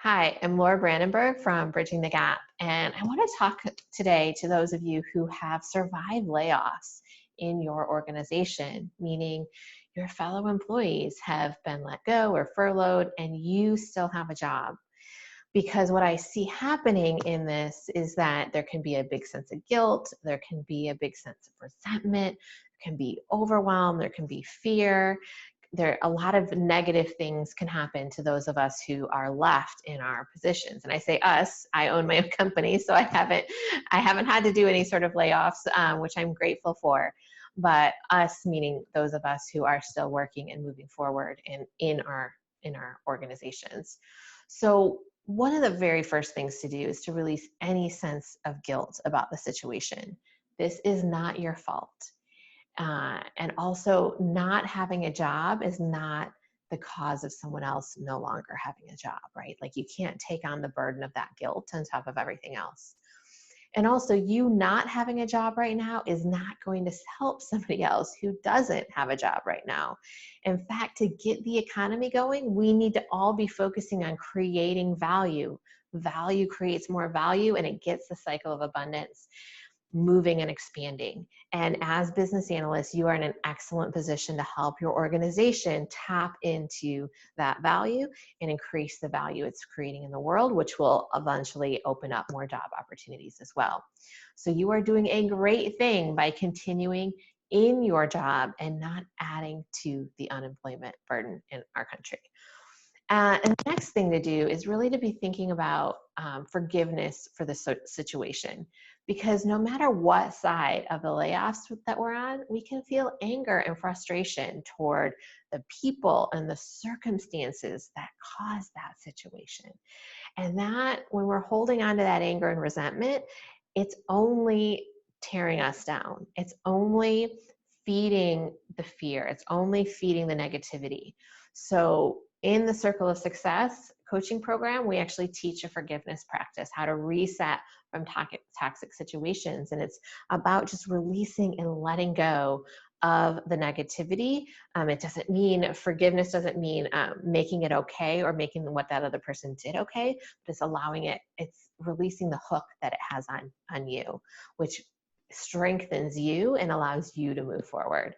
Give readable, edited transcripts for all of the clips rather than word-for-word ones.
Hi, I'm Laura Brandenburg from Bridging the Gap, and I want to talk today to those of you who have survived layoffs in your organization, meaning your fellow employees have been let go or furloughed and you still have a job. Because what I see happening in this is that there can be a big sense of guilt, there can be a big sense of resentment, there can be overwhelm, there can be fear. There a lot of negative things can happen to those of us who are left in our positions. And I say us, I own my own company, so I haven't had to do any sort of layoffs, which I'm grateful for. But us, meaning those of us who are still working and moving forward in our organizations. So one of the very first things to do is to release any sense of guilt about the situation. This is not your fault. And also, not having a job is not the cause of someone else no longer having a job, right? Like you can't take on the burden of that guilt on top of everything else. And also, you not having a job right now is not going to help somebody else who doesn't have a job right now. In fact, to get the economy going, we need to all be focusing on creating value. Value creates more value and it gets the cycle of abundance moving and expanding. And as business analysts, you are in an excellent position to help your organization tap into that value and increase the value it's creating in the world, which will eventually open up more job opportunities as well. So you are doing a great thing by continuing in your job and not adding to the unemployment burden in our country. And the next thing to do is really to be thinking about forgiveness for the situation. Because no matter what side of the layoffs that we're on, we can feel anger and frustration toward the people and the circumstances that caused that situation. And that when we're holding on to that anger and resentment, it's only tearing us down. It's only feeding the fear. It's only feeding the negativity. So in the Circle of Success coaching program, we actually teach a forgiveness practice, how to reset from toxic situations. And it's about just releasing and letting go of the negativity. It doesn't mean, forgiveness doesn't mean making it okay or making what that other person did okay, but it's allowing it, it's releasing the hook that it has on you, which strengthens you and allows you to move forward.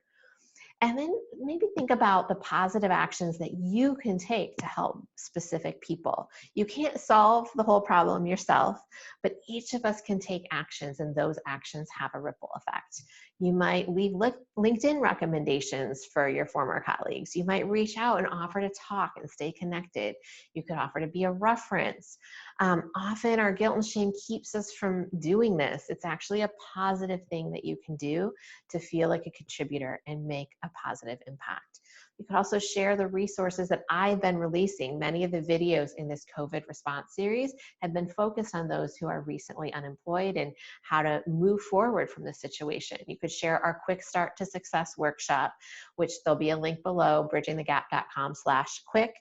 And then maybe think about the positive actions that you can take to help specific people. You can't solve the whole problem yourself, but each of us can take actions, and those actions have a ripple effect. You might leave LinkedIn recommendations for your former colleagues. You might reach out and offer to talk and stay connected. You could offer to be a reference. Often our guilt and shame keeps us from doing this. It's actually a positive thing that you can do to feel like a contributor and make a positive impact. You can also share the resources that I've been releasing. Many of the videos in this COVID response series have been focused on those who are recently unemployed and how to move forward from this situation. You could share our Quick Start to Success workshop, which there'll be a link below, bridgingthegap.com/quick.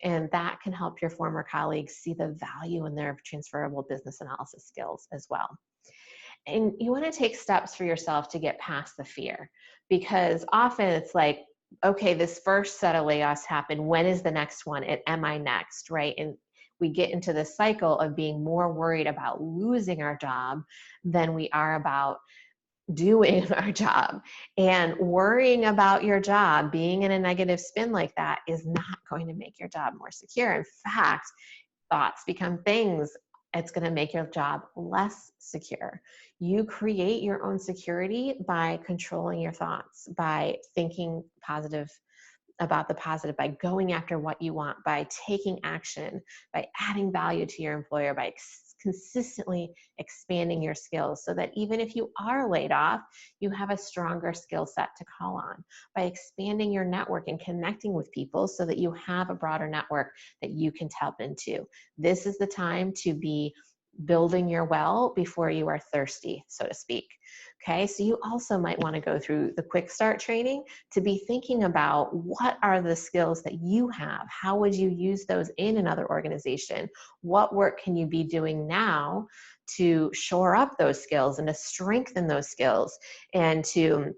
And that can help your former colleagues see the value in their transferable business analysis skills as well. And you want to take steps for yourself to get past the fear, because often it's like, okay, this first set of layoffs happened. When is the next one? And am I next, right? And we get into the cycle of being more worried about losing our job than we are about doing our job. And worrying about your job, being in a negative spin like that, is not going to make your job more secure. In fact, thoughts become things. It's going to make your job less secure. You create your own security by controlling your thoughts, by thinking positive about the positive, by going after what you want, by taking action, by adding value to your employer, by consistently expanding your skills so that even if you are laid off, you have a stronger skill set to call on, by expanding your network and connecting with people so that you have a broader network that you can tap into. This is the time to be building your well before you are thirsty, so to speak. Okay, so you also might want to go through the Quick Start training to be thinking about what are the skills that you have? How would you use those in another organization? What work can you be doing now to shore up those skills and to strengthen those skills and to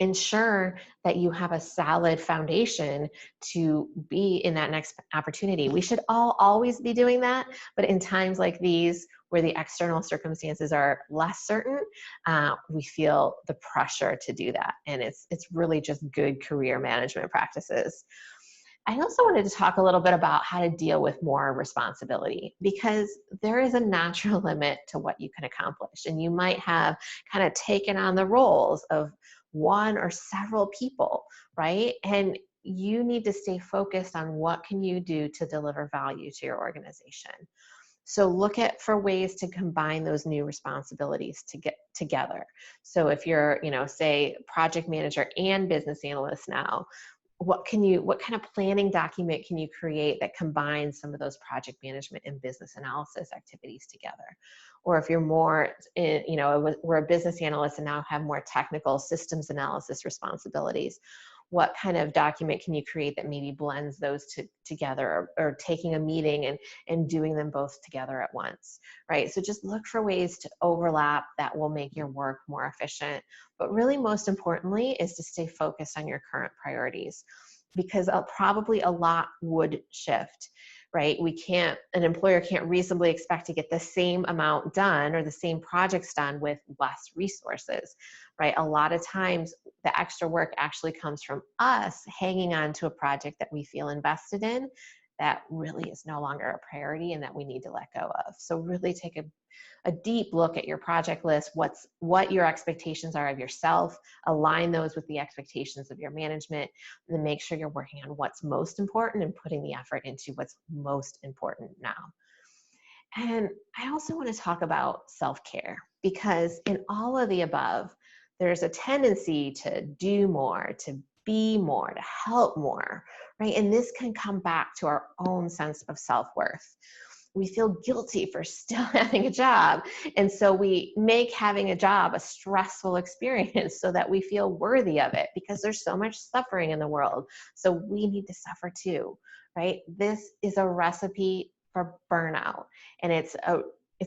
ensure that you have a solid foundation to be in that next opportunity. We should all always be doing that, but in times like these where the external circumstances are less certain, we feel the pressure to do that, and it's really just good career management practices. I also wanted to talk a little bit about how to deal with more responsibility, because there is a natural limit to what you can accomplish. And you might have kind of taken on the roles of one or several people, right? And you need to stay focused on what can you do to deliver value to your organization. So look at for ways to combine those new responsibilities to get together. So if you're, say project manager and business analyst now, what kind of planning document can you create that combines some of those project management and business analysis activities together? Or if you're more we're a business analyst and now have more technical systems analysis responsibilities, what kind of document can you create that maybe blends those together, or taking a meeting and doing them both together at once, right? So just look for ways to overlap that will make your work more efficient. But really, most importantly, is to stay focused on your current priorities, because probably a lot would shift, right? An employer can't reasonably expect to get the same amount done or the same projects done with less resources, right? A lot of times the extra work actually comes from us hanging on to a project that we feel invested in that really is no longer a priority and that we need to let go of. So really take a deep look at your project list, what your expectations are of yourself, align those with the expectations of your management, and then make sure you're working on what's most important and putting the effort into what's most important now. And I also want to talk about self-care, because in all of the above, there's a tendency to do more, to be more, to help more, right? And this can come back to our own sense of self-worth. We feel guilty for still having a job. And so we make having a job a stressful experience so that we feel worthy of it, because there's so much suffering in the world. So we need to suffer too, right? This is a recipe for burnout. And it's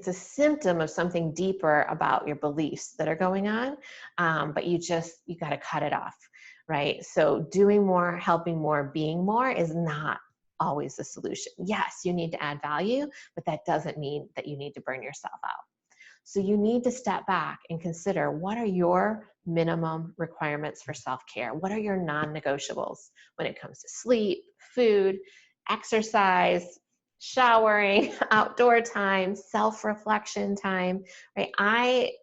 a symptom of something deeper about your beliefs that are going on. But you got to cut it off, right? So doing more, helping more, being more is not always the solution. Yes, you need to add value, but that doesn't mean that you need to burn yourself out. So you need to step back and consider, what are your minimum requirements for self-care? What are your non-negotiables when it comes to sleep, food, exercise, showering, outdoor time, self-reflection time, right?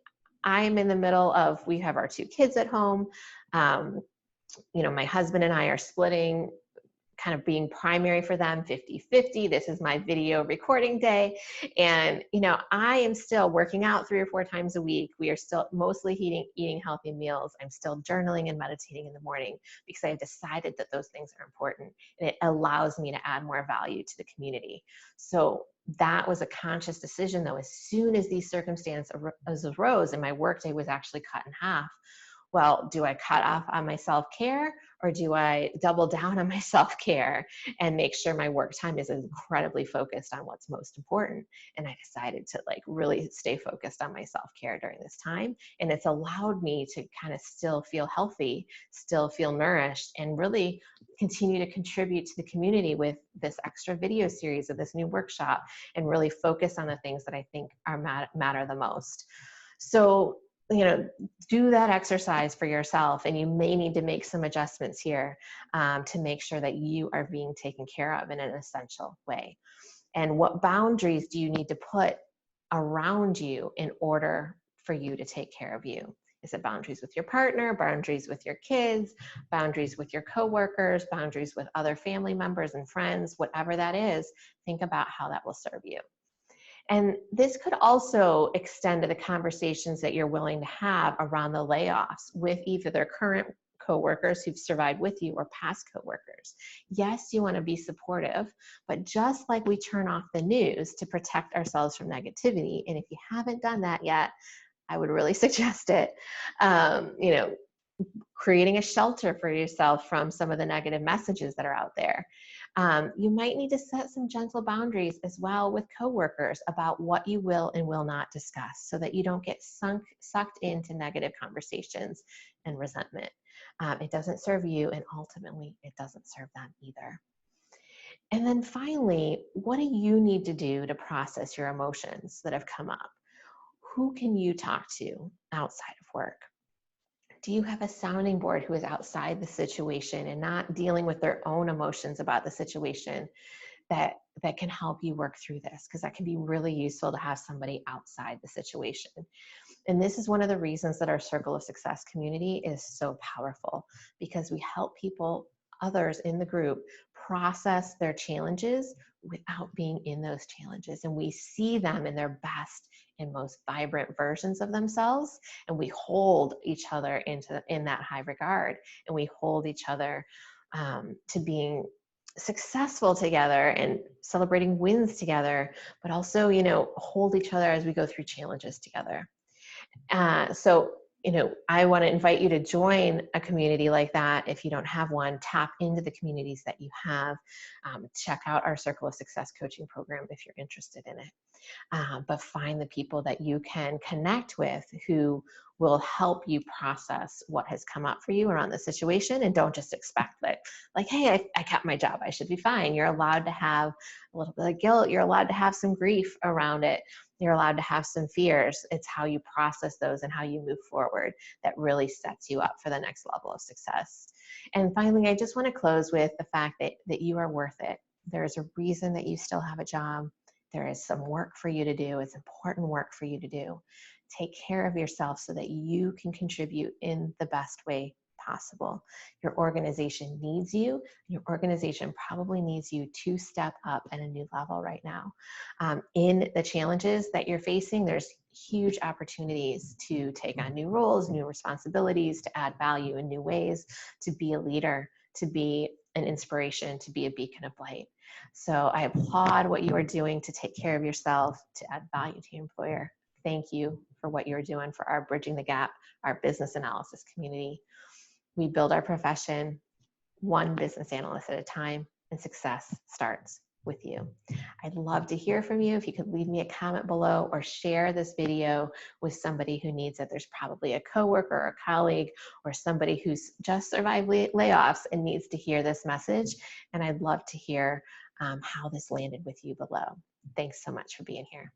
I'm in the middle of, we have our 2 kids at home. My husband and I are splitting, kind of being primary for them 50-50. This is my video recording day. And, I am still working out 3 or 4 times a week. We are still mostly eating healthy meals. I'm still journaling and meditating in the morning, because I've decided that those things are important, and it allows me to add more value to the community. So that was a conscious decision, though. As soon as these circumstances arose and my workday was actually cut in half, well, do I cut off on my self-care, or do I double down on my self-care and make sure my work time is incredibly focused on what's most important? And I decided to really stay focused on my self-care during this time. And it's allowed me to kind of still feel healthy, still feel nourished, and really continue to contribute to the community with this extra video series of this new workshop, and really focus on the things that I think matter the most. So, do that exercise for yourself, and you may need to make some adjustments here to make sure that you are being taken care of in an essential way. And what boundaries do you need to put around you in order for you to take care of you? Is it boundaries with your partner, boundaries with your kids, boundaries with your coworkers, boundaries with other family members and friends? Whatever that is, think about how that will serve you. And this could also extend to the conversations that you're willing to have around the layoffs with either their current coworkers who've survived with you or past coworkers. Yes, you want to be supportive, but just like we turn off the news to protect ourselves from negativity, and if you haven't done that yet, I would really suggest it. Creating a shelter for yourself from some of the negative messages that are out there. You might need to set some gentle boundaries as well with coworkers about what you will and will not discuss, so that you don't get sucked into negative conversations and resentment. It doesn't serve you, and ultimately it doesn't serve them either. And then finally, what do you need to do to process your emotions that have come up? Who can you talk to outside of work? Do you have a sounding board who is outside the situation and not dealing with their own emotions about the situation that can help you work through this? Because that can be really useful to have somebody outside the situation. And this is one of the reasons that our Circle of Success community is so powerful, because we help people, others in the group, process their challenges without being in those challenges. And we see them in their best and most vibrant versions of themselves. And we hold each other in that high regard. And we hold each other to being successful together and celebrating wins together, but also, hold each other as we go through challenges together. So, I want to invite you to join a community like that. If you don't have one, tap into the communities that you have. Check out our Circle of Success coaching program if you're interested in it. But find the people that you can connect with who will help you process what has come up for you around the situation, and don't just expect that, like, hey, I kept my job, I should be fine. You're allowed to have a little bit of guilt. You're allowed to have some grief around it. You're allowed to have some fears. It's how you process those and how you move forward that really sets you up for the next level of success. And finally, I just want to close with the fact that you are worth it. There's a reason that you still have a job. There is some work for you to do. It's important work for you to do. Take care of yourself so that you can contribute in the best way possible. Your organization needs you. Your organization probably needs you to step up at a new level right now. In the challenges that you're facing, there's huge opportunities to take on new roles, new responsibilities, to add value in new ways, to be a leader, to be an inspiration, to be a beacon of light. So I applaud what you are doing to take care of yourself, to add value to your employer. Thank you for what you're doing for our Bridging the Gap, our business analysis community. We build our profession one business analyst at a time, and success starts with you. I'd love to hear from you. If you could leave me a comment below or share this video with somebody who needs it. There's probably a coworker or a colleague or somebody who's just survived layoffs and needs to hear this message. And I'd love to hear how this landed with you below. Thanks so much for being here.